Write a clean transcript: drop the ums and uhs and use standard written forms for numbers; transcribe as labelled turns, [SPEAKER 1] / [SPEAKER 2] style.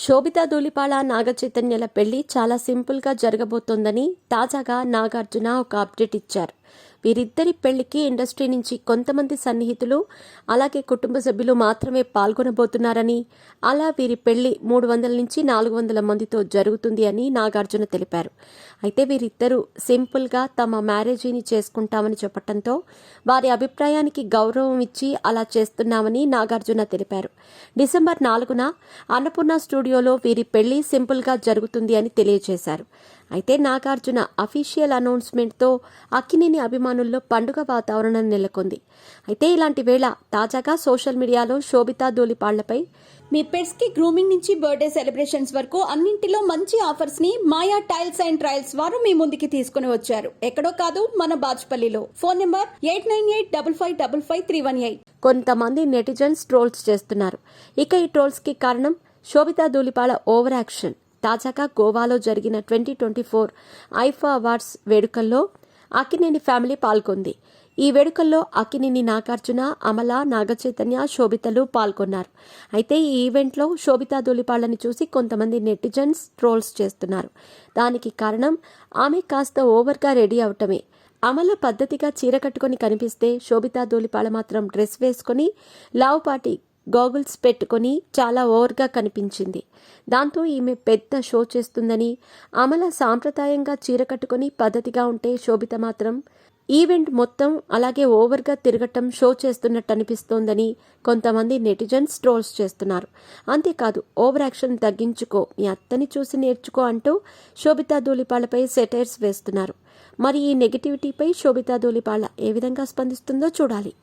[SPEAKER 1] శోభితా ధూళిపాళ నాగచైతన్యల పెళ్లి చాలా సింపుల్గా జరగబోతోందని తాజాగా నాగార్జున ఒక అప్డేట్ ఇచ్చారు. వీరిద్దరి పెళ్లికి ఇండస్ట్రీ నుంచి కొంతమంది సన్నిహితులు అలాగే కుటుంబ సభ్యులు మాత్రమే పాల్గొనబోతున్నారని, అలా వీరి పెళ్లి 300 నుంచి 400 మందితో జరుగుతుంది అని నాగార్జున తెలిపారు. అయితే వీరిద్దరూ సింపుల్గా తమ మ్యారేజీని చేసుకుంటామని చెప్పడంతో వారి అభిప్రాయానికి గౌరవం ఇచ్చి అలా చేస్తున్నామని నాగార్జున తెలిపారు. డిసెంబర్ 4న అన్నపూర్ణ స్టూడియోలో వీరి పెళ్లి సింపుల్గా జరుగుతుంది అని తెలియజేశారు. అయితే నాగార్జున అఫీషియల్ అనౌన్స్మెంట్తో అక్కినేని అభిమానుల్లో పండుగ వాతావరణం నెలకొంది. అయితే ఇలాంటి వేళ తాజాగా సోషల్ మీడియాలో శోభితా ధూళిపాళ్లపై
[SPEAKER 2] మీ పెట్స్ కి గ్రూమింగ్ నుంచి బర్త్డే సెలబ్రేషన్స్ వరకు అన్నింటిలో మంచి ఆఫర్స్ ని మాయా టైల్స్ అండ్ ట్రయల్స్ వారు మీ ముందుకి తీసుకుని వచ్చారు. ఎక్కడో కాదు, మన బాజ్పల్లిలో. Phone number 8985555318.
[SPEAKER 1] కొంతమంది నెటిజన్స్ ట్రోల్స్ చేస్తున్నారు. ఇక ఈ ట్రోల్స్ కి కారణం శోభితా ధూళిపాళ ఓవర్ యాక్షన్. తాజాగా గోవాలో జరిగిన 2024 ఐఫా అవార్డ్స్ వేడుకల్లో అక్కినేని ఫ్యామిలీ పాల్గొంది. ఈ వేడుకల్లో అక్కినేని నాగార్జున, అమల, నాగచైతన్య, శోభితలు పాల్గొన్నారు. అయితే ఈ ఈవెంట్లో శోభితా ధూళిపాళ్లని చూసి కొంతమంది నెటిజన్స్ ట్రోల్స్ చేస్తున్నారు. దానికి కారణం ఆమె కాస్త ఓవర్గా రెడీ అవటమే. అమల పద్ధతిగా చీర కట్టుకొని కనిపిస్తే శోభితా ధూళిపాళ మాత్రం డ్రెస్ వేసుకొని లావుపాటి గాగుల్స్ పెట్టుకొని చాలా ఓవర్గా కనిపించింది. దాంతో ఈమె పెద్ద షో చేస్తుందని, అమల సాంప్రదాయంగా చీర కట్టుకొని పద్ధతిగా ఉంటే శోభిత మాత్రం ఈవెంట్ మొత్తం అలాగే ఓవర్గా తిరగటం షో చేస్తున్నట్టు అనిపిస్తోందని కొంతమంది నెటిజన్స్ ట్రోల్స్ చేస్తున్నారు. అంతేకాదు, ఓవర్ యాక్షన్ తగ్గించుకో, మీ అత్తని చూసి నేర్చుకో అంటూ శోభితా ధూళిపాళ్లపై సెటైర్స్ వేస్తున్నారు. మరి ఈ నెగిటివిటీపై శోభితా ధూళిపాళ ఏ విధంగా స్పందిస్తుందో చూడాలి.